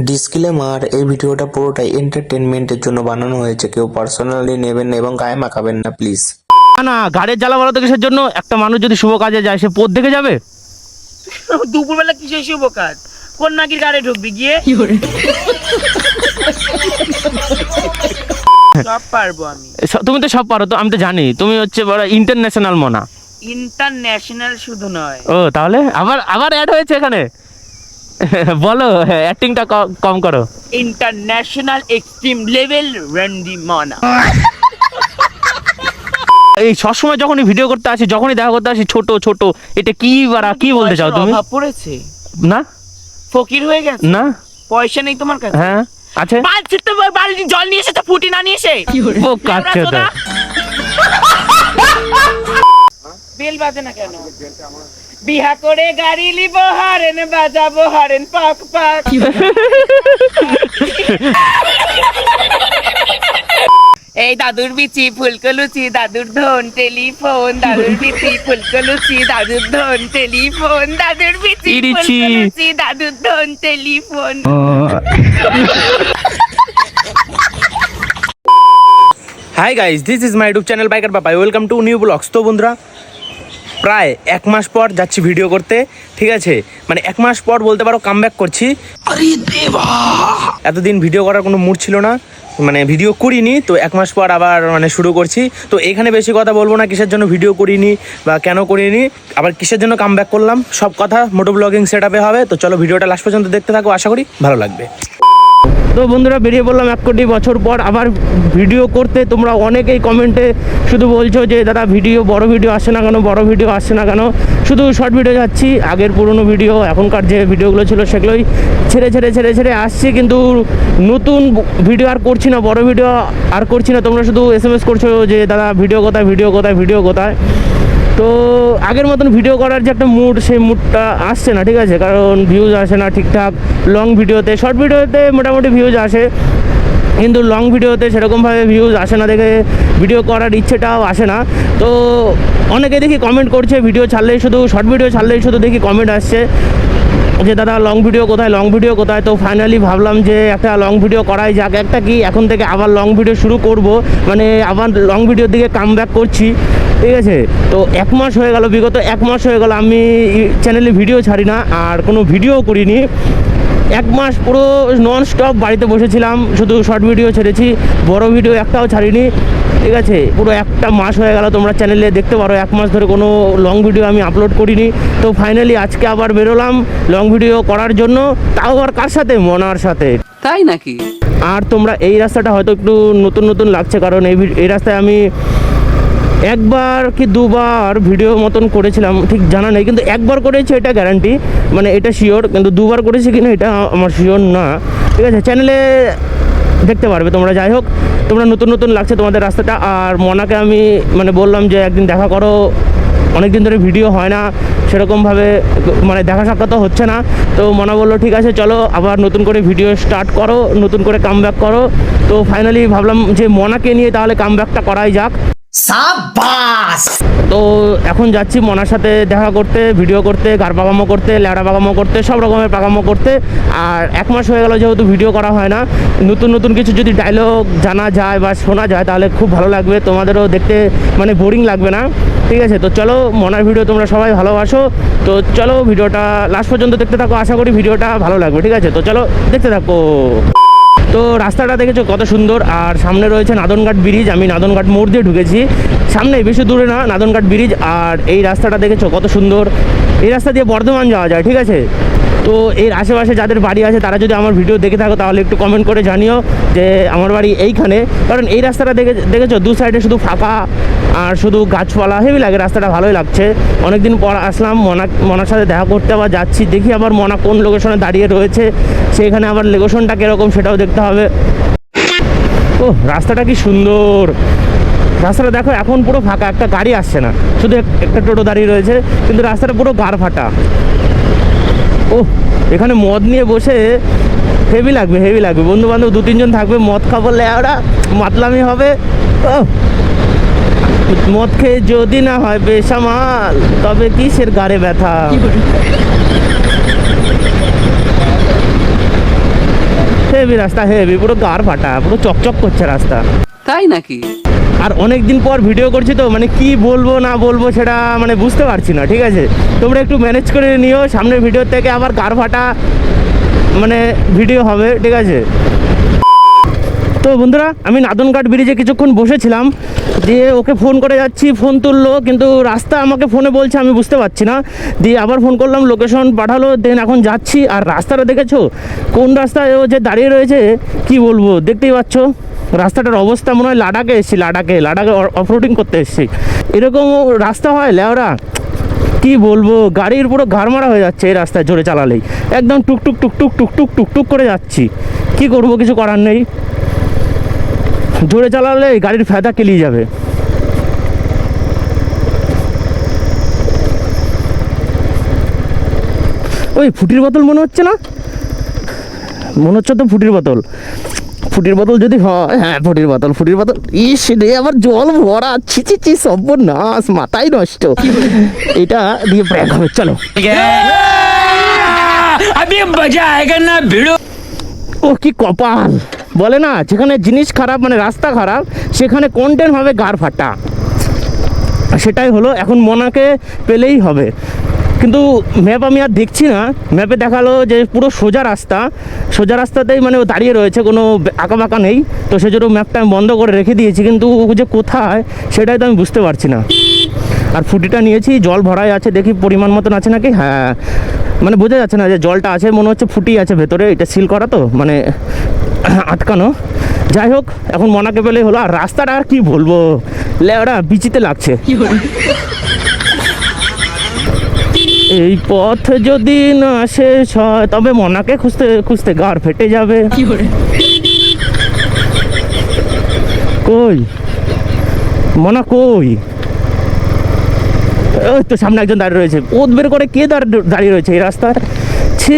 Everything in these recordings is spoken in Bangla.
ডিসক্লেমার, এই ভিডিওটা পুরোটাই এন্টারটেনমেন্টের জন্য বানানো হয়েছে, কেউ পার্সোনালি নেবেন না এবং গায়ে মাখাবেন না প্লিজ। না গাড়ির জ্বালা বাড়াতে কিসের জন্য? একটা মানুষ যদি শুভ কাজে যায় সে পথ দেখে যাবে? দুপুরবেলা কিসের শুভ কাজ? কোন নাকির গাড়ি ঢুকবি গিয়ে? সব পারবো আমি। তুমি তো সব পারো, তো আমি তো জানি তুমি হচ্ছে বড় ইন্টারন্যাশনাল মনা। ইন্টারন্যাশনাল শুধু নয়। ও তাহলে আবার আবার অ্যাড হয়েছে এখানে। বলো, অ্যাক্টিংটা কম করো। ইন্টারন্যাশনাল এক্সট্রিম লেভেল র্যান্ডি মনা। এই সবসময় যখনই ভিডিও করতে আসি, যখনই দেখা করতে আসি ছোট ছোট, এটা কি বাড়া কি বলতে চাও তুমি? অভাব পড়েছে না ফকির হয়ে গেছে না, পয়সা নেই তোমার কাছে? হ্যাঁ আছে। বালতি জল নিয়ে এসে তো ফুটি না নিয়ে এসে ও কাচ্ছে তো। বেল বাজে না কেন? বিহা করে গাড়ি লিব হারেন বাজাবো হারেন পাক পাক। এই দাদুর বিচি ফুলকো লুচি, দাদুর ধন টেলিফোন, দাদুর বিচি ফুলকো লুচি, দাদুর ধন টেলিফোন, দাদুর বিচি ফুলকো লুচি, দাদুর ধন telephone. Hi guys, this is my YouTube channel biker Papai. Welcome to new blogs. তো বন্ধুরা, প্রায় এক মাস পর যাচ্ছি ভিডিও করতে, ঠিক আছে? মানে এক মাস পর বলতে পারো কামব্যাক করছি। এতদিন ভিডিও করার কোনো মুড ছিল না, মানে ভিডিও করিনি, তো এক মাস পর আবার মানে শুরু করছি। তো এখানে বেশি কথা বলবো না, কিসের জন্য ভিডিও করিনি বা কেন করিনি, আবার কিসের জন্য কামব্যাক করলাম, সব কথা মোটো ব্লগিং সেট আপে হবে। তো চলো ভিডিওটা লাস্ট পর্যন্ত দেখতে থাকো, আশা করি ভালো লাগবে। তো বন্ধুরা, বেরিয়ে পড়লাম 1 কোটি বছর পর আবার ভিডিও করতে। তোমরা অনেকেই কমেন্টে শুধু বলছো যে দাদা ভিডিও, বড় ভিডিও আসছে না কেন, বড় ভিডিও আসছে না কেন, শুধু শর্ট ভিডিও যাচ্ছি। আগের পুরনো ভিডিও, এখনকার যে ভিডিওগুলো ছিল সেগুলোই ছেড়ে ছেড়ে ছেড়ে ছেড়ে আসছি, কিন্তু নতুন ভিডিও আর করছি না, বড় ভিডিও আর করছি না। তোমরা শুধু SMS করছো যে দাদা ভিডিও কোথায়, ভিডিও কোথায়, ভিডিও কোথায়। তো আগের মতন ভিডিও করার যে একটা মুড, সেই মুডটা আসছে না, ঠিক আছে? কারণ ভিউজ আসে না ঠিকঠাক লং ভিডিওতে। শর্ট ভিডিওতে মোটামুটি ভিউজ আসে, কিন্তু লং ভিডিওতে সেরকমভাবে ভিউজ আসে না দেখে ভিডিও করার ইচ্ছেটাও আসে না। তো অনেকে দেখি কমেন্ট করছে, ভিডিও ছাড়লেই শুধু, শর্ট ভিডিও ছাড়লেই শুধু দেখি কমেন্ট আসছে যে দাদা লং ভিডিও কোথায়, লং ভিডিও কোথায়। তো ফাইনালি ভাবলাম যে একটা লং ভিডিও করাই যাক। একটা কি, এখন থেকে আবার লং ভিডিও শুরু করব, মানে আবার লং ভিডিওর দিকে কামব্যাক করছি, ঠিক আছে? তো 1 মাস হয়ে গেল, বিগত 1 মাস হয়ে গেল আমি চ্যানেলে ভিডিও ছাড়ি না, আর কোনো ভিডিও করিনি। 1 মাস পুরো নন স্টপ বাড়িতে বসেছিলাম, শুধু শর্ট ভিডিও ছেড়েছি, বড় ভিডিও একটাও ছাড়িনি, ঠিক আছে? পুরো 1 মাস হয়ে গেল, তোমরা চ্যানেলে দেখতে পারো 1 মাস ধরে কোনো লং ভিডিও আমি আপলোড করিনি। তো ফাইনালি আজকে আবার বেরোলাম লং ভিডিও করার জন্য, তাও আবার কার সাথে? মনার সাথে। তাই নাকি? আর তোমরা এই রাস্তাটা হয়তো একটু নতুন নতুন লাগছে, কারণ এই রাস্তায় আমি একবার কি দুবার ভিডিও মতন করেছিলাম, ঠিক জানা নেই, কিন্তু একবার করেছি এটা গ্যারান্টি, মানে এটা শিওর। কিন্তু দুবার করেছি কিনা এটা আমার শিওর না, ঠিক আছে? চ্যানেলে দেখতে পারবে তোমরা। যাই হোক, তোমরা নতুন নতুন লাগছে তোমাদের রাস্তাটা। আর মনাকে আমি মানে বললাম যে একদিন দেখা করো, অনেক দিন ধরে ভিডিও হয় না সেরকমভাবে, মানে দেখা সাক্ষাৎ হচ্ছে না। তো মনা বললো ঠিক আছে চলো আবার নতুন করে ভিডিও স্টার্ট করো, নতুন করে কামব্যাক করো। তো ফাইনালি ভাবলাম যে মনাকে নিয়ে তাহলে কামব্যাকটা করাই যাক। সাবাস! তো এখন যাচ্ছি মনার সাথে দেখা করতে, ভিডিও করতে, গার পাকামো করতে, ল্যাড়া পাকামো করতে, সব রকমের পাকামো করতে। আর 1 মাস হয়ে গেল যেহেতু ভিডিও করা হয় না, নতুন নতুন কিছু যদি ডায়লগ জানা যায় বা শোনা যায় তাহলে খুব ভালো লাগবে, তোমাদেরও দেখতে মানে বোরিং লাগবে না, ঠিক আছে? তো চলো, মনার ভিডিও তোমরা সবাই ভালোবাসো, তো চলো ভিডিওটা লাস্ট পর্যন্ত দেখতে থাকো, আশা করি ভিডিওটা ভালো লাগবে, ঠিক আছে? তো চলো দেখতে থাকো। তো রাস্তাটা দেখেছো কত সুন্দর, আর সামনে রয়েছে নাদনঘাট ব্রিজ। আমি নাদনঘাট মোড় দিয়ে ঢুকেছি, সামনে বেশি দূরে না, নাদনঘাট ব্রিজ। আর এই রাস্তাটা দেখেছো কত সুন্দর, এই রাস্তা দিয়ে বর্ধমান যাওয়া যায়, ঠিক আছে? তো এর আশেপাশে যাদের বাড়ি আছে তারা যদি আমার ভিডিও দেখে থাকো তাহলে একটু কমেন্ট করে জানিও যে আমার বাড়ি এইখানে। কারণ এই রাস্তাটা দেখেছো দু সাইডে শুধু ফাঁকা আর শুধু গাছপালা, হেভি লাগে, রাস্তাটা ভালোই লাগছে। অনেকদিন পর আসলাম মনার সাথে দেখা করতে, আবার যাচ্ছি, দেখি আবার মনা কোন লোকেশনে দাঁড়িয়ে রয়েছে, সেখানে আবার লোকেশনটা কীরকম সেটাও দেখতে হবে। ও রাস্তাটা কি সুন্দর, রাস্তাটা দেখো এখন পুরো ফাঁকা, একটা গাড়ি আসছে না, শুধু একটা টোটো দাঁড়িয়ে রয়েছে, কিন্তু রাস্তাটা পুরো গাড় ফাটা। ও এখানে মদ নিয়ে বসে হেভি লাগবে, হেভি লাগবে। বন্ধু বান্ধব 2-3 জন থাকবে, মদ খাবো, লেওড়া মাতলামি হবে। ও মদ খেয়ে যদি না হয় বেসামাল, তবে কিসের গাড়ে ব্যথা। হেভি রাস্তা, হেভি, পুরো গার ফাটা, পুরো চকচক করছে রাস্তা। তাই নাকি? আর অনেক দিন পর ভিডিও করছি তো, মানে কি বলবো না বলবো সেটা মানে বুঝতে পারছি না, ঠিক আছে? তোমরা একটু ম্যানেজ করে নিও, সামনের ভিডিও থেকে আবার গার ফাটা মানে ভিডিও হবে, ঠিক আছে? তো বন্ধুরা, আমি নাদনঘাট ব্রিজে কিছুক্ষণ বসেছিলাম, দিয়ে ওকে ফোন করে যাচ্ছি, ফোন তুললো, কিন্তু রাস্তা আমাকে ফোনে বলছে, আমি বুঝতে পারছি না। দিয়ে আবার ফোন করলাম, লোকেশন পাঠালো, দেন এখন যাচ্ছি। আর রাস্তাটা দেখেছো কোন রাস্তায় ও যে দাঁড়িয়ে রয়েছে, কি বলবো, দেখতেই পাচ্ছ রাস্তাটার অবস্থা, মনে হয় লাডাখে এসেছি, লাডাখে অফরোডিং করতে এসেছি। এরকম রাস্তা হয় লেওরা, কি বলবো, গাড়ির পুরো ঘাড়মারা হয়ে যাচ্ছে এই রাস্তায় জোরে চালালেই, একদম টুকটুক টুকটুক টুকটুক টুকটুক করে যাচ্ছি। কি করব, কিছু করার নেই, জোরে চালালে গাড়ির ফেদা কেলিয়ে যাবে। ওই ফুটির বোতল মনে হচ্ছে না? মনে হচ্ছে তো ফুটির বোতল, ফুটির বোতল যদি হয়, হ্যাঁ ফুটির বোতল, ফুটির বোতল। ইস রে, আবার জল ভরা, ছি ছি ছি, সর্বনাশ, মাথাই নষ্ট। এটা দিয়ে প্র্যাঙ্ক হবে, চলো। अभी मजा आएगा ना भिड़ो। ও কি কপাল, বলে না, যেখানে জিনিস খারাপ মানে রাস্তা খারাপ, সেখানে কন্টেন্ট হবে গার ফাটা। সেটাই হলো, এখন মোনাকে পেলেই হবে। কিন্তু ম্যাপ আমি আর দেখছি না, ম্যাপে দেখালো যে পুরো সোজা রাস্তা, সোজা রাস্তাতেই মানে ও দাঁড়িয়ে রয়েছে, কোনো আঁকা বাঁকা নেই। তো সেজন্য ম্যাপটা আমি বন্ধ করে রেখে দিয়েছি, কিন্তু ও যে কোথায় সেটাই তো আমি বুঝতে পারছি না। আর ফুটিটা নিয়েছি, জল ভরাই আছে, দেখি পরিমাণ মতন আছে নাকি। হ্যাঁ, মানে বোঝা যাচ্ছে না যে জলটা আছে, মনে হচ্ছে ফুটি আছে ভেতরে, এটা সিল করা তো মানে আটকানো। যাই হোক, এখন মনাকে পেলেই হলো। আর রাস্তাটা আর কি বলবো, লেওড়া বিচিতে লাগছে। এই পথ যদি না শেষ হয়, তবে মনাকে খুঁজতে খুঁজতে গার ফেটে যাবে। কই মনা, কই? ওই তো সামনে একজন দাঁড়িয়ে রয়েছে, ওদ বের করে কে দাঁড়িয়ে রয়েছে এই রাস্তার? ছি,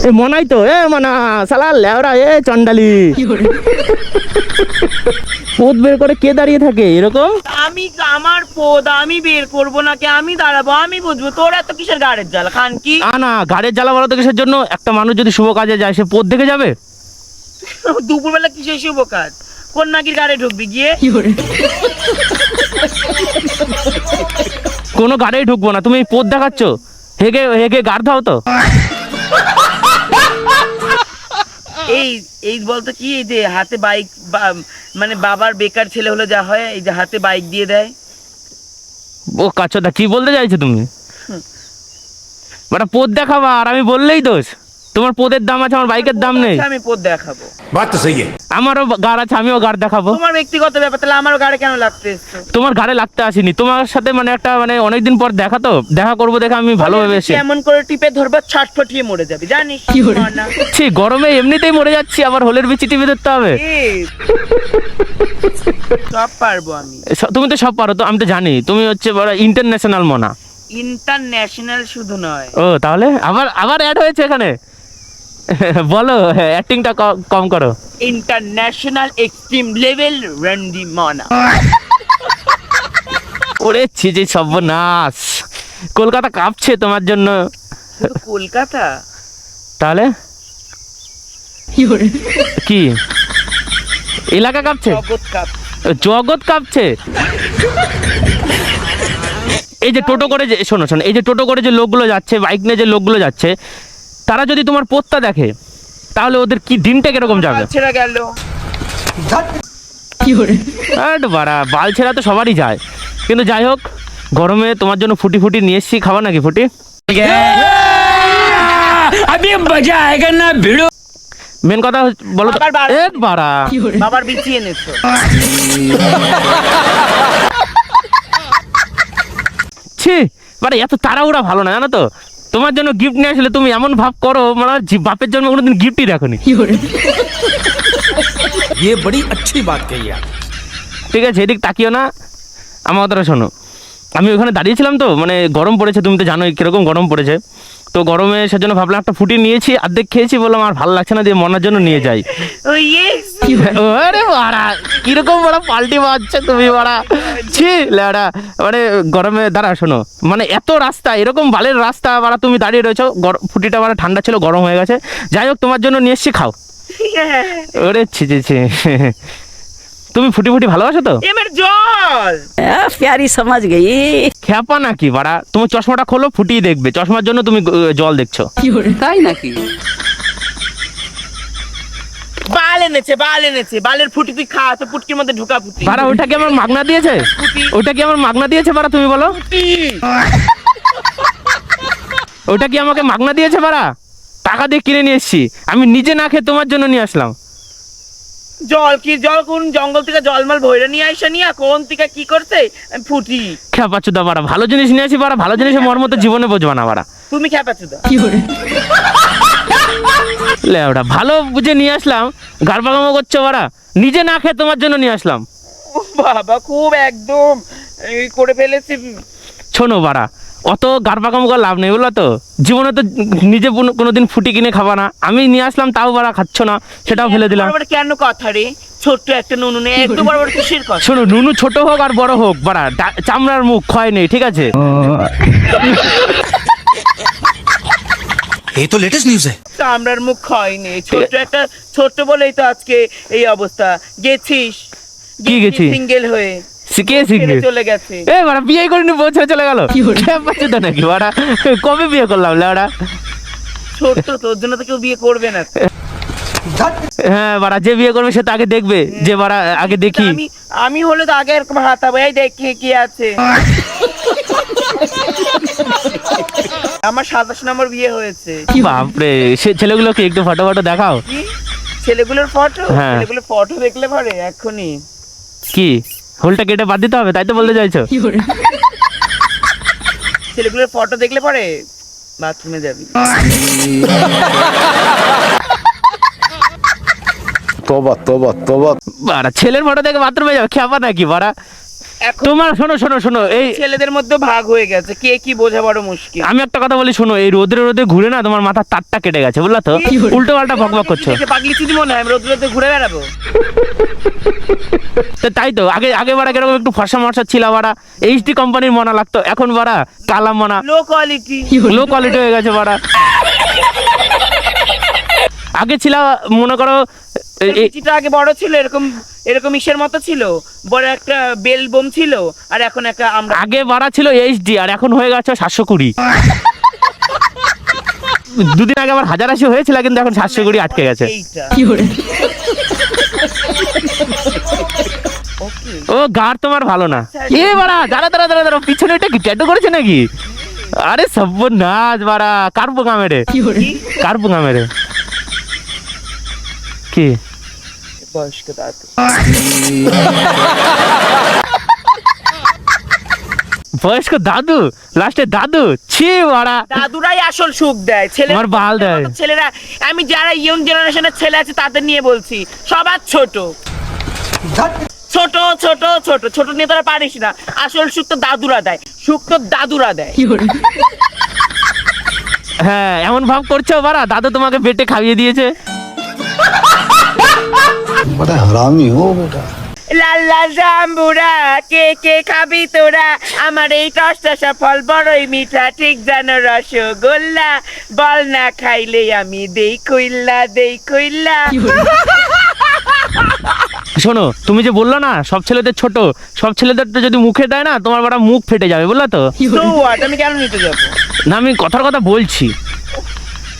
এ মনাই তো, এ মনা সালা লেওরা, এ চন্ডালি, পদ বের করে কে দাঁড়িয়ে থাকে এরকম? আমি আমার পদ আমি বের করবো নাকি আমি দাঁড়াবো, আমি বুঝবো। তোর এত কিসের গাড়ির জ্বালা খান কি? না, গাড়ির জ্বালা বলো তো কিসের জন্য? একটা মানুষ যদি শুভ কাজে যায়, সে পদ দেখে যাবে? দুপুরবেলা কিসের শুভ কাজ? কোন নাকির গাড়ি ঢুকবি গিয়ে? কোনো গাড়ি ঢুকবো না, তুমি পদ দেখাচ্ছ, হেগে হেগে গাড় দাও তো। এই এই বলতো কি, এই যে হাতে বাইক, মানে বাবার বেকার ছেলে হলে যা হয়, এই যে হাতে বাইক দিয়ে দেয়। ও কাচ্চদা, কি বলতে চাইছো তুমি? মানে পদ দেখাবা আর আমি বললেই দোষ? তোমার পদের দাম আছে, আমার বাইকের দাম নেই। আমি পদ দেখাবো, बात तो सही है। আমারও গাড় আছে, আমিও গাড় দেখাবো। তোমার ব্যক্তিগত ব্যাপার, তাহলে আমারও গাড়ি কেন লাগতে এসছো? তোমার গাড়ে লাগতে আসিনি, তোমার সাথে মানে একটা মানে অনেকদিন পর দেখা, তো দেখা করবো দেখে আমি ভালোভাবে এসে। এমন করে টিপে ধরবা, ছটফটিয়ে মরে যাবে, জানিস না? ছি, গরমে এমনিতেই মরে যাচ্ছি, আবার হোলের বিচি টিপে ধরতে হবে? সব পারবো আমি। তুমি তো সব পারো, তো আমি তো জানি তুমি হচ্ছে বড় ইন্টারন্যাশনাল মনা। ইন্টারন্যাশনাল শুধু নয়। ও তাহলে আবার আবার অ্যাড হয়েছে এখানে। বলো, অ্যাক্টিংটা কম করো। ইন্টারন্যাশনাল এক্সট্রিম লেভেল র্যান্ডি মনা। ওরে ছি, যে সর্বনাশ, কলকাতা কাঁপছে তোমার জন্য। শুধু কলকাতা? তাহলে কি এলাকা কাঁপছে? জগৎ কাপ। জগৎ কাঁপছে। এই যে টোটো করে যে, শোনো শোনো, এই যে টোটো করে যে লোকগুলো যাচ্ছে, বাইক নিয়ে যে লোকগুলো যাচ্ছে, তারা যদি তোমার পোতটা দেখে, তাহলে ওদের কি দিনটা কিরকম যাবে? ছেড়ে গেল। বাড়া, বাল ছেঁড়া তো সবারই যায়, কিন্তু যাই হোক, গরমে তোমার জন্য ফুটি ফুটি নিয়ে এসছি, খাবা নাকি ফুটি? अभी मजा आएगा ना भिड़ो। মেন কথা বলো তো, এ বাড়া, বাবার বিচি এনেছো। ছি, বাড়া এত তাড়াহুড়া ভালো না, জানো তো? তোমার জন্য গিফট নিয়ে আসলে তুমি এমন ভাব করো, মানে বাপের জন্য কোনোদিন গিফটই দেখোনি। ये बड़ी अच्छी बात कही आप। ঠিক আছে, এদিক তাকিও না, আমার কথাটা শোনো। আমি ওখানে দাঁড়িয়েছিলাম তো, মানে গরম পড়েছে, তুমি তো জানোই কিরকম গরম পড়েছে। তো গরমে সেজন্য ভাবলাম একটা ফুটি নিয়েছি, অর্ধেক খেয়েছি, বললাম আর ভালো লাগছে না, দিয়ে মনার জন্য নিয়ে যাই। ও ইয়েস আরে বাড়া কিরকম বড় পাল্টি মারছে তুমি বাড়া, ছি লেড়া। মানে গরমে দাঁড়া শোনো, মানে এত রাস্তা, এরকম বালের রাস্তা বাড়া, তুমি দাঁড়িয়ে রয়েছো, ফুটিটা বাড়া ঠান্ডা ছিল, গরম হয়ে গেছে। যাই হোক তোমার জন্য নিয়ে এসছি, খাও। ওরে ছি ছি ছি। তুমি ফুটি ফুটি ভালোবাসো তো? এবার জল प्यारी समझ गई। খ্যাপা নাকি বাড়া, তুমি চশমাটা খোলো, ফুটিয়ে দেখবে, চশমার জন্য তুমি জল দেখছো। তাই নাকি? বাল এনেছে, বালের ফুটি তুই খা, তো পুটকির মধ্যে ঢুকা ফুটি। বাড়া ওটা কি আমার মাগনা দিয়েছে? ওটা কি আমার মাগনা দিয়েছে বাড়া, তুমি বলো? ওটা কি আমাকে মাগনা দিয়েছে বাড়া? টাকা দিয়ে কিনে নিয়ে এসছি, আমি নিজে না খেয়ে তোমার জন্য নিয়ে আসলাম। জল কোন জঙ্গল থেকে জলমাল ভৈরা নিয়ে আইসা নিয়ে কোন থেকে কি করছে ফুটি। খ্যাপাচুদা বাড়া, ভালো জিনিস নিয়ে আসি বাড়া, ভালো জিনিসের মর্ম তো জীবনে বুঝবা না বাড়া। তুমি খেপাচ্ছো লে ওটা ভালো বুঝে নিয়ে আসলাম, গারবাগামো করছো বাড়া, নিজে না খেয়ে তোমার জন্য নিয়ে আসলাম। বাবা খুব একদম করে ফেলেছি। শোনো বাড়া, অত গারবাগামো করে লাভ নেই, বুঝলো তো? জীবনে তো নিজে কোনোদিন ফুটি কিনে খাবা না, আমি নিয়ে আসলাম তাও বাড়া খাচ্ছ না, সেটাও ফেলে দিলাম। কেন কথা রে, ছোট্ট একটা নুনু নেই, একটু বড় বড় কিসের কথা? শোনো, নুনু ছোট হোক আর বড় হোক বাড়া, চামড়ার মুখ ক্ষয় নেই, ঠিক আছে? ये तो लेटेस्ट न्यूज है। চামড়ার মুখ হয়নি, ছোট্ট বলেই তো আজকে এই অবস্থা। গেছিস কি গেছি? সিঙ্গেল হয়ে শিখে ছেড়ে চলে গেছে। এ বাড়া বিয়ে করিনি, বউ ছেড়ে চলে গেল, খ্যাপাচুদা নাকি বাড়া? কবে বিয়ে করলাম লেওড়া? ছোট্ট, তোর জন্য তো কেউ বিয়ে করবে না। হ্যাঁ বাড়া, যে বিয়ে করবে সে তো আগে দেখবে, যে বাড়া আগে দেখি। আমি হলে তো আগে এরকম হাতাবো, এই দেখি কি আছে। আমার 27 নম্বর বিয়ে হয়েছে। বাপরে, সে ছেলেগুলোকে একটু ফটো ফটো দেখাও। কি ছেলেগুলোর ফটো? হ্যাঁ। ছেলেগুলোর ফটো দেখলে পরে এখনই কি হোলটা কেটে বাদ দিতে হবে, তাই তো বলতে চাইছো? ছেলেগুলোর ফটো দেখলে পরে বাথরুমে যাবি। तौबा तौबा तौबा। বাড়া ছেলের ফটো দেখে বাথরুমে যাবে, খ্যাপা নাকি বাড়া? এখন তোমার শোনো এই ছেলেদের মধ্যে ভাগ হয়ে গেছে, কে কি বোঝা বড় মুশকিল। আমি একটা কথা বলি শোনো, এই রোদে ঘুরে না তোমার মাথার তারটা কেটে গেছে, বুঝলা তো? উল্টো পাল্টা বকবক করছো। পাগলি চুদি মনে হয় আমি রোদে ঘুরে বেড়াবো। তো তাই তো, আগে বাড়া কিরকম একটু ফর্সা মর্সা ছিল বাড়া, এইচডি কোম্পানির মনা লাগতো, এখন বাড়া কালা মনা, লো কোয়ালিটি হয়ে গেছে বাড়া। আগে ছিল মনে করো চিটা আগে বড় ছিল, এরকম ইসের মতো ছিল, বড় একটা বেল বোম ছিল, আর এখন একটা আমরা। আগে বাড়া ছিল এইচডি, আর এখন হয়ে গেছে 720। দুদিন আগে আবার 1080 হয়েছিল, কিন্তু এখন 720 আটকে গেছে। এইটা ও গার তোমার ভালো না। এ বাড়া দাঁড়া, পিছনে এটা কি ট্যাটু করেছে নাকি? আরে সর্বনাশ বাড়া, কারপুঙ্গা মেরে কি বয়স্ক দাদু। বয়স্ক দাদু, লাস্টে দাদু, ছি বাড়া। দাদুরাই আসল সুখ দেয়, আমার বাল দেয়। ছেলেরা, আমি যারা ইয়ং জেনারেশনের ছেলে আছে তাদের নিয়ে বলছি, সবার ছোট নিয়ে তোরা পারিস না। আসল সুখ তো দাদুরা দেয়, হ্যাঁ এমন ভাব করছো বাড়া, দাদু তোমাকে বেটে খাইয়ে দিয়েছে। बड़ा हरामी हो बेटा। লাল্লা জাম্বুরা কে খাবি তোরা, আমার এই কষ্ট সফল বড়ই মিঠা, ঠিক যেন রসগোল্লা, বল না খাইলে আমি দেই কইল্লা। শোনো, তুমি যে বললো না সব ছেলেদের ছোট, সব ছেলেদের তো যদি মুখে দেয় না, তোমার বাড়া মুখ ফেটে যাবে, বুঝলা তো? আমি কেন নিতে যাবো? না আমি কথার কথা বলছি,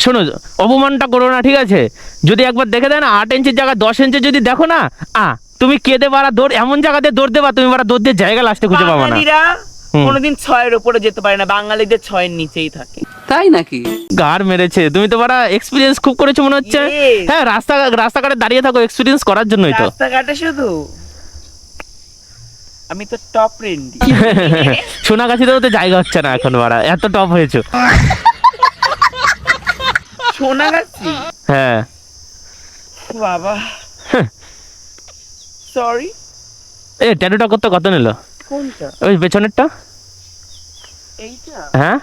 শোনো অপমানটা করো না, ঠিক আছে? যদি একবার দেখে দেয় না 8 ইঞ্চির জায়গায় 10 ইঞ্চি যদি দেখো না, তুমি কেঁদে বাড়া দৌড়, এমন জায়গাতে দৌড় দেবা তুমি বাড়া, দৌড় দিয়ে জায়গা লাস্টে খুঁজে পাবা না। বাঙালিরা কোনোদিন 6-এর উপরে যেতে পারে না, বাঙালিদের 6-এর নিচেই থাকে। তাই নাকি? গার মেরেছে, তুমি তো বাড়া এক্সপিরিয়েন্স খুব করেছো মনে হচ্ছে। Yes. হ্যাঁ রাস্তাঘাটে দাঁড়িয়ে থাকো এক্সপিরিয়েন্স করার জন্যই তো। রাস্তাঘাটে শুধু আমি তো টপ রেন্ডি। সোনাগাছিতেও তো জায়গা হচ্ছে না এখন বাড়া, এত টপ হয়েছো। সোনাগাছি? হ্যাঁ বাবা সরি। এই ট্যাটুটা করতে কত নিল? কোনটা? ওই পেছনেরটা। এইটা হ্যাঁ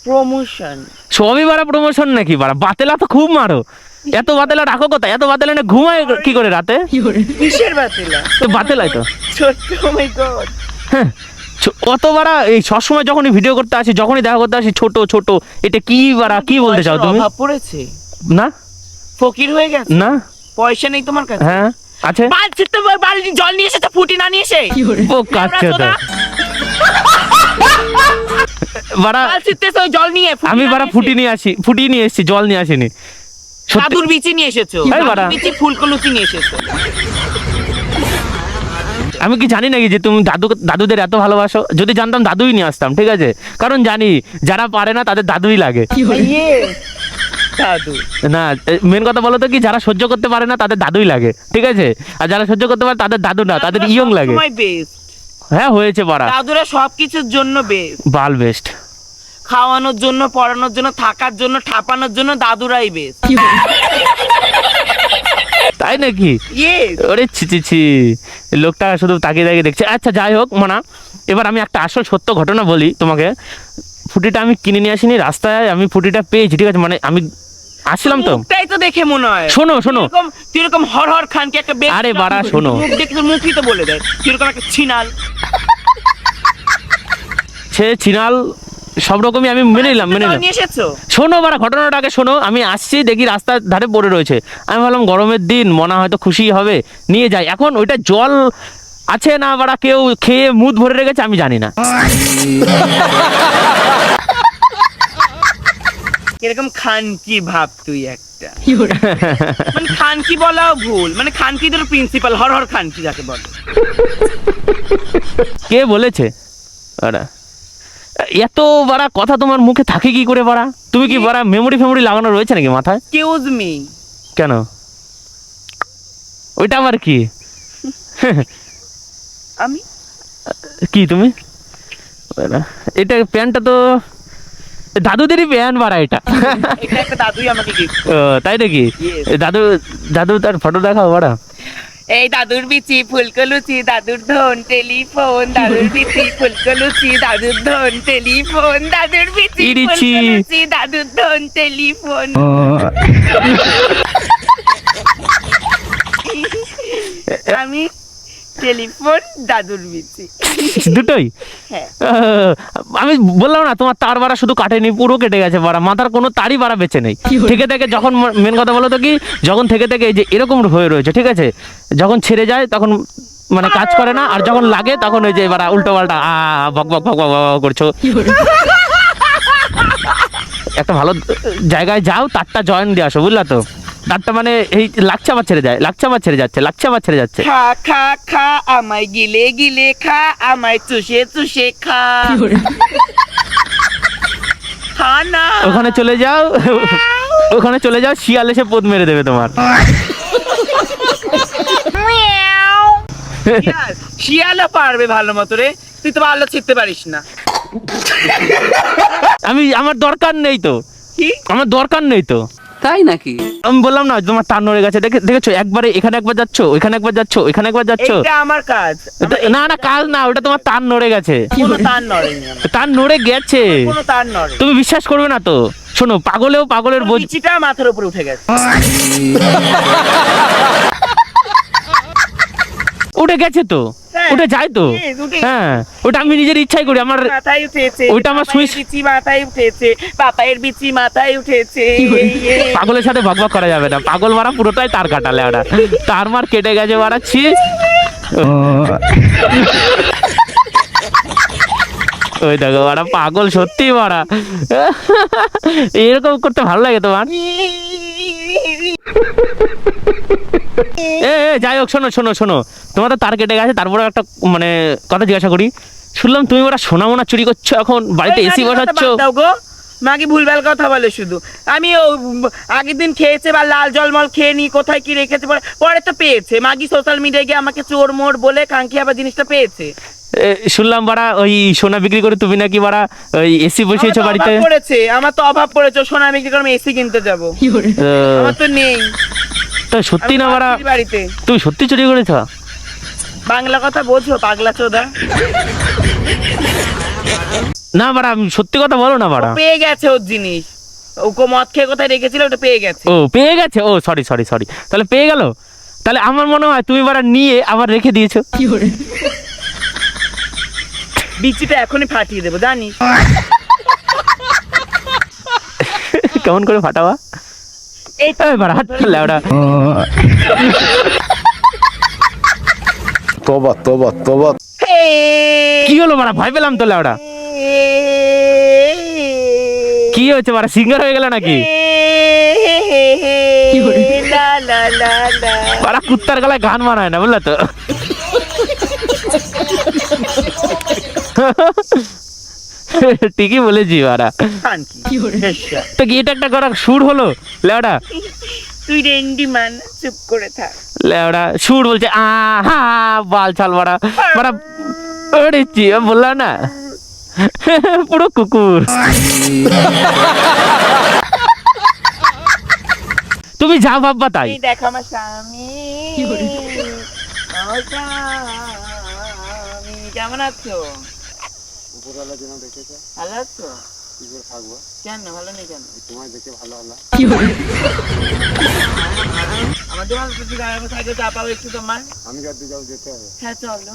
প্রমোশন। সবই বাড়া প্রমোশন নাকি বাড়া? বাতেলা তো খুব মারো, এত বাতেলা রাখো কোথায়? এত বাতেলা না ঘুমায় কি করে রাতে? কিসের বাতিলা? তো বাতেলাই তো। ছোট, ও মাই গড। হ্যাঁ, অত বাড়া এই সবসময় যখনই ভিডিও করতে আসি, যখনই দেখা করতে আসি, ছোট ছোট, এটা কি বাড়া? কি বলতে চাও তুমি? অভাব পড়েছে? না ফকির হয়ে গেছে? না, পয়সা নেই তোমার কাছে? হ্যাঁ আছে। বালতি তো বালতি জল নিয়ে এসেছে, ফুটি না নিয়ে এসে। ও কাচ্চা তো বাড়া, বালতিতে তো জল নিয়ে আমি বাড়া ফুটি নিয়ে আসি, ফুটি নিয়ে এসেছি, জল নিয়ে আসিনি। সত্যি দাদুর বিচি নিয়ে এসেছো, এই বাড়া। দাদুর বিচি ফুলকলুচি নিয়ে এসেছো। আমি কি জানি নাকি যে তুমি দাদুদের এত ভালোবাসো? যদি জানতাম দাদুই নিয়ে আসতাম, ঠিক আছে? কারণ জানি যারা পারে না তাদের দাদুই লাগে। ইয়ে, দাদু না, মেন কথা বলো তো কি, যারা সহ্য করতে পারে না তাদের দাদুই লাগে, ঠিক আছে? আর যারা সহ্য করতে পারে তাদের দাদু না, তাদের ইয়ং লাগে। সময় বেস্ট। হ্যাঁ হয়েছে বাড়া, দাদুরা সবকিছুর জন্য বেস্ট। বাল বেস্ট। খাওয়ানোর জন্য, পড়ানোর জন্য, থাকার জন্য, ঠাপানোর জন্য দাদুরাই বেস্ট। তাই নাকি? ইয়েস। ওরে ছি ছি ছি, লোকটা শুধু তাকিয়ে তাকিয়ে দেখছে। আচ্ছা যাই হোক মানা, এবার আমি একটা আসল সত্য ঘটনা বলি তোমাকে। ফুটিটা আমি কিনে নিয়ে আসিনি, রাস্তায় আমি ফুটিটা পেয়েছি, ঠিক আছে? মানে আমি আসছিলাম তো। মুখটাই তো দেখে মনে হয়। শোনো শোনো, তুই এরকম হর হর খানকে একটা বেশ। আরে বাড়া শোনো, মুখ দেখে তো মুখই তো বলে দেয় তুই এরকম একটা ছিনাল। সে চিনাল সব রকমই আমি মেনে নিলাম, মেনে নিলাম। নিয়ে এসেছো? শোনো বাড়া, ঘটনাটা আগে শোনো। আমি আসছি, দেখি রাস্তার ধারে পড়ে রয়েছে। আমি ভাবলাম গরমের দিন, মনে হয়তো খুশি হবে, নিয়ে যাই। এখন ওইটা জল আছে না বাড়া, কেউ খেয়ে মুদ ভরে রেখেছে, আমি জানি না। এরকম খানকি ভাব তুই একটা। মানে খানকি বলাও ভুল, মানে খানকিদের প্রিন্সিপাল হর হর খানকি যাকে বলে। কে বলেছে? বাড়া এত বাড়া কথা তোমার মুখে থাকে কি করে বাড়া? তুমি কি বাড়া মেমোরি ফেমোরি লাগানো রয়েছে নাকি মাথায়? Excuse me. কেন? ওইটা আবার কি? আমি কি তুমি? বাড়া, এটা প্যান্টটা তো দাদুদেরই প্যান্ট বাড়া এটা। এটা একটা দাদুই আমাকে গিফট। ও তাই নাকি? Yes. দাদু, দাদু তার ফটো দেখাও বাড়া। এই দাদুর বিচি ফুলকলুচি, দাদুর ধন টেলিফোন, দাদুর বিচি ফুলকলুচি, দাদুর ধন টেলিফোন, দাদুর বিচি ইরিচি। ফুলকলুচি, দাদুর ধন টেলিফোন। আমি টেলিফোন, দাদুর বিচি দুটোই? হ্যাঁ। আমি বললাম না তোমার তার বাড়া শুধু কাটেনি, পুরো কেটে গেছে বাড়া, মাথার কোনো তারই বাড়া বেঁচে নেই। থেকে থেকে যখন, মেন কথা বলো তো কি, যখন থেকে থেকে এই যে এরকম হয়ে রয়েছে, ঠিক আছে? যখন ছেড়ে যায় তখন মানে কাজ করে না, আর যখন লাগে তখন ওই যে বাড়া উল্টো পাল্টা বক বক বক বক বক করছো। একটা ভালো জায়গায় যাও, তারটা জয়েন দিয়ে আসো, বুঝলা তো? তারটা মানে এই লাগছে আবার ছেড়ে যায়, লাগছে আবার ছেড়ে যাচ্ছে, লাগছে আবার ছেড়ে যাচ্ছে। খা খা খা, আমায় গিলে গিলে খা, আমায় চুষে চুষে খা। খা না। ওখানে চলে যাও, ওখানে চলে যাও, শিয়াল এসে পোদ মেরে দেবে তোমার। শিয়ালও পারবে ভালো মতো রে, তুই তো ভালো ছিটতে পারিস না। আমার দরকার নেই তো, কি? আমার দরকার নেই তো। তাই নাকি? আমি বললাম না তোমার তার নড়ে গেছে, দেখেছো? একবারে এখানে একবার যাচ্ছ, ওইখানে একবার যাচ্ছ, ওইখানে একবার যাচ্ছ। এটা আমার কাজ। না না কাজ না, ওটা তোমার তার নড়ে গেছে। কোনো তার নড়েনি আমার। তার নড়ে গেছে, কোনো তার নড়ে। তুমি বিশ্বাস করবে না তো। শোনো, পাগলেও পাগলের বোঝ। বিচিটা মাথার উপরে উঠে গেছে। উঠে গেছে তো, হ্যাঁ, উঠে যায় তো। yes, উঠে হ্যাঁ, ওটা আমি নিজের ইচ্ছাই করি। আমার মাথায় উঠেছে, ওইটা আমার বাপায়ের সুইচ। বিচি মাথায় উঠেছে, বাপায়ের বিচি মাথায় উঠেছে। পাগলের সাথে ভগভগ করা যাবে না, পাগল মারা পুরোটাই তার কাটালে। ওটা তার মার কেটে গেছে মারাচ্ছি। ওই দেখো মারা পাগল, সত্যি মারা। এরকম করতে ভালো লাগে তোমার? এ যাই হোক, শোনো শোনো শোনো, তোমার তো তার কেটে গেছে। তারপরে একটা মানে কথা জিজ্ঞাসা করি, শুনলাম তুমি ওরা সোনা মোনা চুরি করছো, এখন বাড়িতে এসি বসাচ্ছ। মাগি ভুলভাল কথা বলে শুধু। আমি ও আগের দিন খেয়েছে বা লাল জলমল খেয়ে নি, কোথায় কি রেখেছে, পরে তো পেয়েছে। মাগি সোশ্যাল মিডিয়ায় গিয়ে আমাকে চোর মোর বলে কাঙ্ক্ষী আবার জিনিসটা পেয়েছে। শুনলাম বাড়া ওই সোনা বিক্রি করে তুমি নাকি বাড়া ওই এসি বসিয়েছো বাড়িতে। আমার তো অভাব পড়েছে, সোনা বিক্রি করে আমি এসি কিনতে যাবো, আমার তো নেই। তো সত্যি না বাড়া, বাড়িতে তুমি সত্যি চুরি করেছো? বাংলা কথা বোঝো পাগলা চোদা। না বাড়া, আমি সত্যি কথা বলো না বাড়া। পেয়ে গেছে ওর জিনিস, ওকে মদ খেয়ে কোথায় রেখেছিল ওটা পেয়ে গেছে। ও পেয়ে গেছে, ও সরি সরি সরি, তাহলে পেয়ে গেল। তাহলে আমার মনে হয় তুমি বাড়া নিয়ে আবার রেখে দিয়েছো। বিচিটা এখনই ফাটিয়ে দেবো জানিস। কেমন করে ফাটাবা? এই এই বাড়া হাত লেওড়া। तौबा तौबा तौबा কি হলো বাড়া, ভয় পেলাম তো লেওড়া। কি হয়েছে বাড়া, সিঙ্গার হয়ে গেল নাকি? লা লা লা লা। বাড়া কুত্তার গলায় গান মানায় না, বুঝলা তো। ঠিকই বলেছি বাড়া। কান কি? বেশ্যা। তো কি এটা একটা করা সুর হলো লেওড়া? তুই রেন্ডি মান, চুপ করে থাক। লেওড়া সুর বলছে আহা বাল ছাল বাড়া বাড়া। ওরে চিয়া বললা না, পুরো কুকুর। তুমি যা ভাববা তাই। এই দেখ আমার স্বামী। আমার স্বামী, কেমন আছো? ভালো আছো? কেন ভালো নেই কেন? আমাদের ভালো তো, সাইকেল চাপাবো একটু তোমার। হ্যাঁ চলো।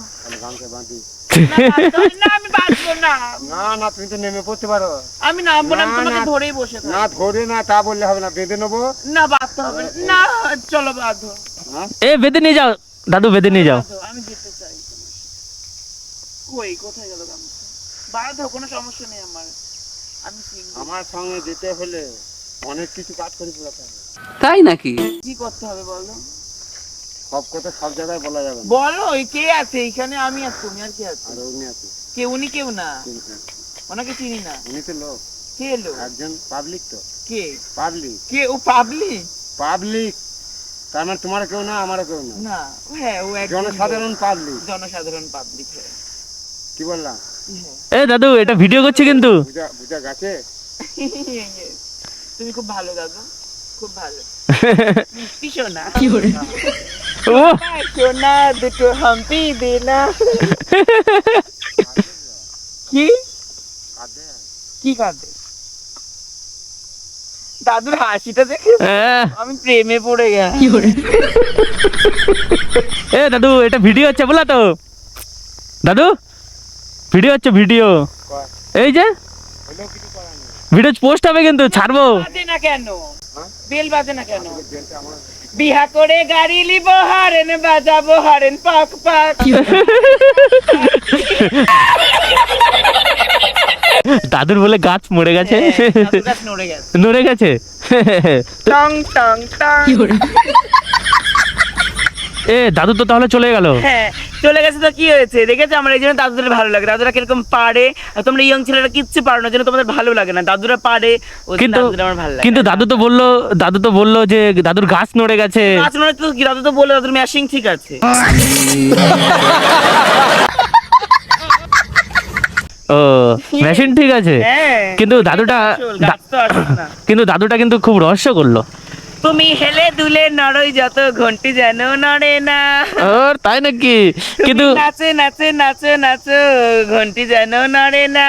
না আমি বাঁচবো না। না তুমি তো নেমে পড়তে পারো। আমি নামবো না, আমি তোমাকে ধরেই বসে থাকবো। না ধরে না তা বললে হবে না, বেঁধে নেবো। না বাঁধতে হবে না, চলো বাঁধো। এ বেঁধে নিয়ে যাও দাদু, বেঁধে নিয়ে যাও। বাঁধো, আমি যেতে চাই। কই কোথায় গেল গামছা? বাঁধো, কোনো সমস্যা নেই আমার। আমি single। আমার সঙ্গে যেতে হলে অনেক কিছু কাজ করে পুরাতে হবে। তাই নাকি? কি করতে হবে বলো? সব কথা সব জায়গায় বলা যাবে না। বলো ওই কে আছে এখানে? আমি আর তুমি, আর কে আছে? আর উনি আছে, কে উনি? কেউ না, ওনাকে চিনি না। উনি তো লোক, কে এলো? একজন পাবলিক। তো কে পাবলিক কে? ও পাবলিক? পাবলিক তার মানে তোমার কেউ না, আমারও কেউ না, না হ্যাঁ ও একজন জনসাধারণ পাবলিক। জনসাধারণ পাবলিক। হ্যাঁ কি বললাম? এ দাদু এটা ভিডিও করছে কিন্তু। বুঝা বুঝা গেছে। তুমি খুব ভালো দাদু, খুব ভালো। মিষ্টি সোনা। ও সোনা দুটো হাম্পি দে না। কি কি কাঁদে? দাদুর হাসিটা দেখে আমি প্রেমে পড়ে গেছি। এ দাদু এটা ভিডিও হচ্ছে বলা তো। দাদু ভিডিও হচ্ছে, ভিডিও। এই যে ভিডিও পোস্ট হবে কিন্তু, ছাড়বো। বাজে না কেন? বেল বাজে না কেন? বিহা করে গাড়ি লিব, হারেন বাজাবো, হারেন পাক পাক। দাদুর বলে গাছ মরে গেছে, দাদুর গাছ নড়ে গেছে। নড়ে গেছে। টং টং টং। এ দাদু তো তাহলে চলে গেল। হ্যাঁ চলে গেছে তো কি হয়েছে? দেখেছো আমার এই জন্য দাদুদের ভালো লাগে। দাদুরা কিরকম পারে, আর তোমরা ইয়ং ছেলেরা কিচ্ছু পারো না, যেন তোমাদের ভালো লাগে না। দাদুরা পারে, ওই জন্য কিন্তু দাদুদের আমার ভালো লাগে। কিন্তু দাদু তো বললো যে দাদুর গাছ নড়ে গেছে। গাছ নড়ে তো কি, দাদু তো বলে দাদুর ম্যাশিং ঠিক আছে। ও মেশিন ঠিক আছে, হ্যাঁ কিন্তু দাদুটা গাছ তো আসে না। কিন্তু দাদুটা কিন্তু খুব রহস্য করলো। তুমি হেলে দুলে নড়ই যত, ঘন্টি যেন নড়ে না। ওর তাই নাকি? কিন্তু নাচে নাচে নাচো নাচো, ঘন্টি যেন নড়ে না।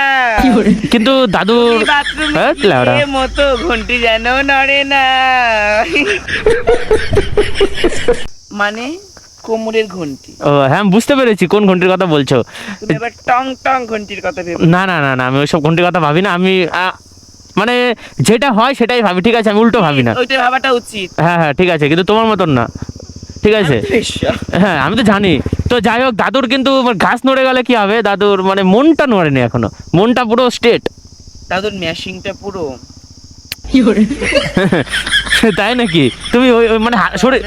কিন্তু দাদু বাথরুমে মতো, ঘন্টি যেন নড়ে না। মানে কোমরের ঘন্টি। ও হ্যাঁ বুঝতে পেরেছি কোন ঘন্টির কথা বলছো। তুমি এবার টং টং ঘন্টির কথা ভেবো। না না না না, আমি ওইসব ঘন্টির কথা ভাবি না। আমি মানে যেটা হয় সেটাই ভাবি, ঠিক আছে? আমি উল্টো ভাবি না। ওইটা ভাবাটা উচিত। হ্যাঁ হ্যাঁ ঠিক আছে, কিন্তু তোমার মতন না, ঠিক আছে? হ্যাঁ আমি তো জানি। তো যাই হোক, দাদুর কিন্তু গাছ নড়ে গেলে কি হবে? দাদুর মানে মনটা নড়েনি এখনো, মনটা পুরো স্ট্রেট। দাদুর ম্যাশিংটা পুরো। তাই নাকি? তুমি ওই মানে সরে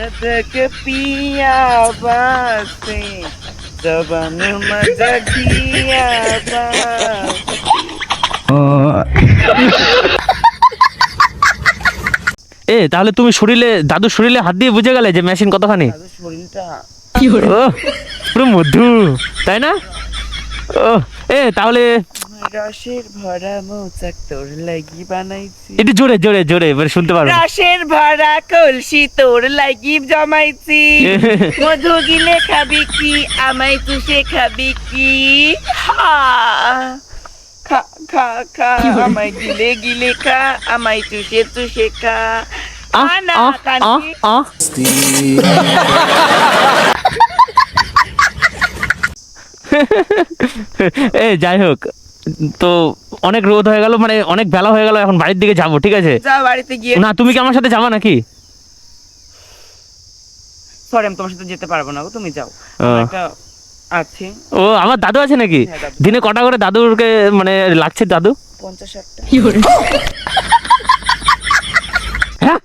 পিয়া বাসে জবান মজা দিয়া তাহলে তুমি দাদুর শরীরে হাত দিয়ে বুঝে গেলে যে মেশিন কতখানি? দাদুর শরীরটা ও পুরো মধু, তাই না? ও তাহলে রসের ভরা মৌচাক তোর লাগি বানাইছি। একটু জোরে জোরে জোরে এবারে শুনতে পারবো। রসের ভরা কলসি তোর লাগি জমাইছি। মধু গিলে খাবি কি, আমায় চুষে খাবি কি? খা খা খা আমায় গিলে গিলে খা আমায় চুষে চুষে খা আনা কান্তি এ যাই হোক, তো অনেক রোদ হয়ে গেল, মানে অনেক বেলা হয়ে গেল, এখন বাড়ির দিকে যাবো, ঠিক আছে? যাও বাড়িতে গিয়ে। না, তুমি কি আমার সাথে যাবা নাকি? সরি আমি তোমার সাথে যেতে পারবো না গো, তুমি যাও। একটা আছে। ও আমার দাদু আছে নাকি? হ্যাঁ, দাদু। দিনে কটা করে দাদুকে মানে লাগছে দাদু? 50-60টা। হ্যাঁ,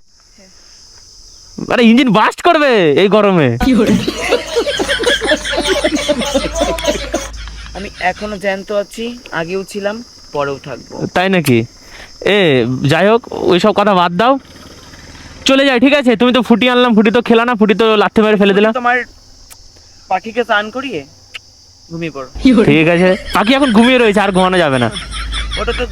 আরে ইঞ্জিন বাস্ট করবে এই গরমে। আমি এখনো জ্যান্ত আছি, আগেও ছিলাম, পরেও থাকবো। তাই নাকি? এ যাই হোক, ওইসব কথা বাদ দাও, চলে যাই, ঠিক আছে? তুমি তো ফুটি আনলাম, ফুটি তো খেলা না, ফুটি তো লাথি মেরে ফেলে দিলাম। তোমার পাখিকে স্নান করিয়ে ঘুমিয়ে পড়ো। ঠিক আছে, পাখি এখন ঘুমিয়ে রয়েছে, আর ঘুমানো যাবে না। ওটা তো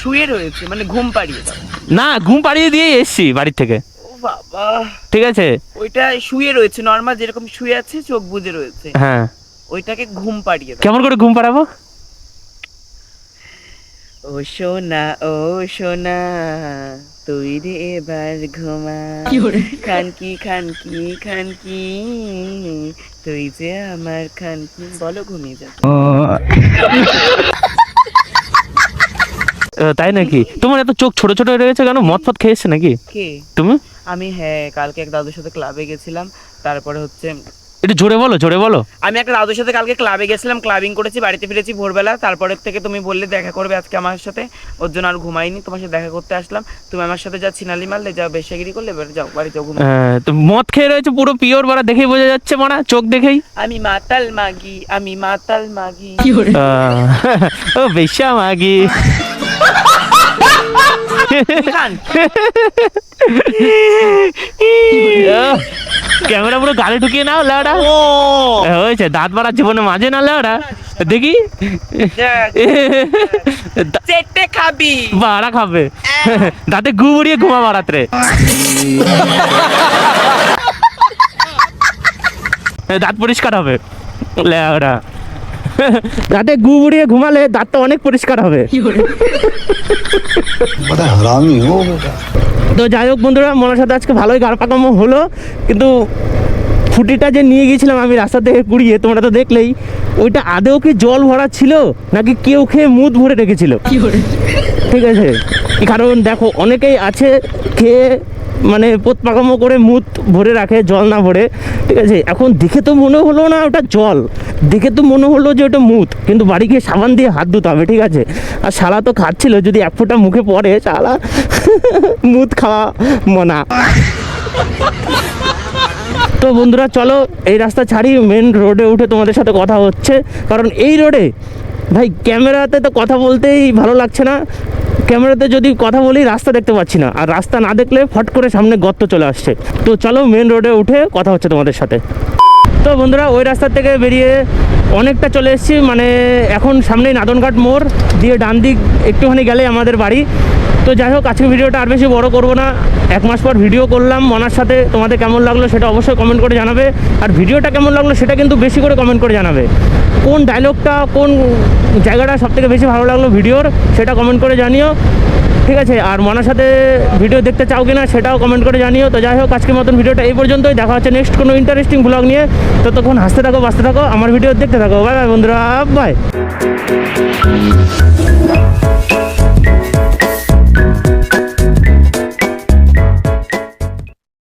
শুয়ে রয়েছে, মানে ঘুম পাড়িয়ে দাও। না, ঘুম পাড়িয়ে দিয়ে এসছি বাড়ির থেকে, ও বাবা, ঠিক আছে? ওইটা শুয়ে রয়েছে নর্মাল যেরকম শুয়ে আছে, চোখ বুজে রয়েছে, হ্যাঁ, ওইটাকে ঘুম পাড়িয়ে দাও। কেমন করে ঘুম পাড়াবো? ও সোনা ও সোনা তুই রে এবার ঘুমা, খানকি খানকি খানকি তুই যে আমার খানকি, বলো ঘুমিয়ে যা। তাই নাকি? তোমার এত চোখ ছোট ছোট হয়ে রয়েছে কেন? মদ ফদ খেয়েছে নাকি কে? তুমি? আমি হ্যাঁ, কালকে এক দাদুর সাথে ক্লাবে গেছিলাম, তারপরে হচ্ছে একটু জোরে বলো, জোরে বলো। আমি একটা দাদুর সাথে কালকে ক্লাবে গেছিলাম, ক্লাবিং করেছি, বাড়িতে ফিরেছি ভোরবেলা, তারপরের থেকে তুমি বললে দেখা করবে আজকে আমার সাথে, ওর জন্য আর ঘুমাইনি, তোমার সাথে দেখা করতে আসলাম। তুমি আমার সাথে যা ছিনালি মারলে, যা বেশাগিরি করলে, এবার যাও বাড়ি যাও ঘুমাও। তো মদ খেয়ে রয়েছে পুরো পিওর, বাড়া দেখেই বোঝা যাচ্ছে, মারা চোখ দেখেই। আমি মাতাল মাগি, আমি মাতাল মাগি। ও বেশ্যা মাগি। ক্যামেরা পুরো গালে ঢুকিয়ে নাও লাউডা, হয়েছে দাঁত মারার জীবনে মাঝে না লাউডা, দেখি চেটে খাবি, বাড়া খাবে, দাঁতে গু উড়িয়ে ঘুমা বাড়াতে, দাঁত পরিষ্কার হবে লাউডা, দাঁতে গু উড়িয়ে ঘুমালে দাঁতটা অনেক পরিষ্কার হবে। बड़ा हरामी हो बेटा। তো যাই হোক বন্ধুরা, মনের সাথে আজকে ভালোই গাড় পাকামো হলো, কিন্তু ফুটিটা যে নিয়ে গিয়েছিলাম আমি রাস্তা থেকে কুড়িয়ে, তোমরা তো দেখলেই, ওইটা আদেও কি জল ভরা ছিল নাকি কেউ খেয়ে মুদ ভরে রেখেছিল, ঠিক আছে? কারণ দেখো অনেকেই আছে খেয়ে মানে পোত পাকামো করে মুদ ভরে রাখে, জল না ভরে, ঠিক আছে? এখন দেখে তো মনে হলো না ওটা জল, দেখে তো মনে হলো যে ওটা মুদ, কিন্তু বাড়ি গিয়ে সাবান দিয়ে হাত ধুতে হবে, ঠিক আছে? আর শালা তো খাচ্ছিল, যদি এক ফোঁটা মুখে পড়ে শালা মুদ খাওয়া মনা। তো বন্ধুরা চলো এই রাস্তা ছাড়ি, মেন রোডে উঠে তোমাদের সাথে কথা হচ্ছে, কারণ এই রোডে ভাই ক্যামেরাতে তো কথা বলতেই ভালো লাগছে না, ক্যামেরাতে যদি কথা বলি রাস্তা দেখতে পাচ্ছি না, আর রাস্তা না দেখলে ফট করে সামনে গর্ত চলে আসছে। তো চলো মেন রোডে উঠে কথা হচ্ছে তোমাদের সাথে। তো বন্ধুরা ওই রাস্তা থেকে বেরিয়ে অনেকটা চলে এসেছি, মানে এখন সামনেই নাদনঘাট মোড় দিয়ে ডান দিক একটুখানি গেলে আমাদের বাড়ি। তো যাই হোক, আজকে ভিডিওটা আর বেশি বড় করব না, 1 মাস পর ভিডিও করলাম মনার সাথে, তোমাদের কেমন লাগলো সেটা অবশ্যই কমেন্ট করে জানাবে, আর ভিডিওটা কেমন লাগলো সেটা কিন্তু বেশি করে কমেন্ট করে জানাবে, কোন ডায়লগটা কোন জায়গাটা সবথেকে বেশি ভালো লাগলো ভিডিওর সেটা কমেন্ট করে জানিও, ঠিক আছে? আর মনার সাথে ভিডিও দেখতে চাও কিনা সেটাও কমেন্ট করে জানিও। তো যাই হোক, আজকের মতন ভিডিওটা এই পর্যন্তই, দেখা হচ্ছে নেক্সট কোনো ইন্টারেস্টিং ব্লগ নিয়ে। ততক্ষণ হাসতে থাকো, বাঁচতে থাকো, আমার ভিডিও দেখতে থাকো। বাই বাই বন্ধুরা, বাই।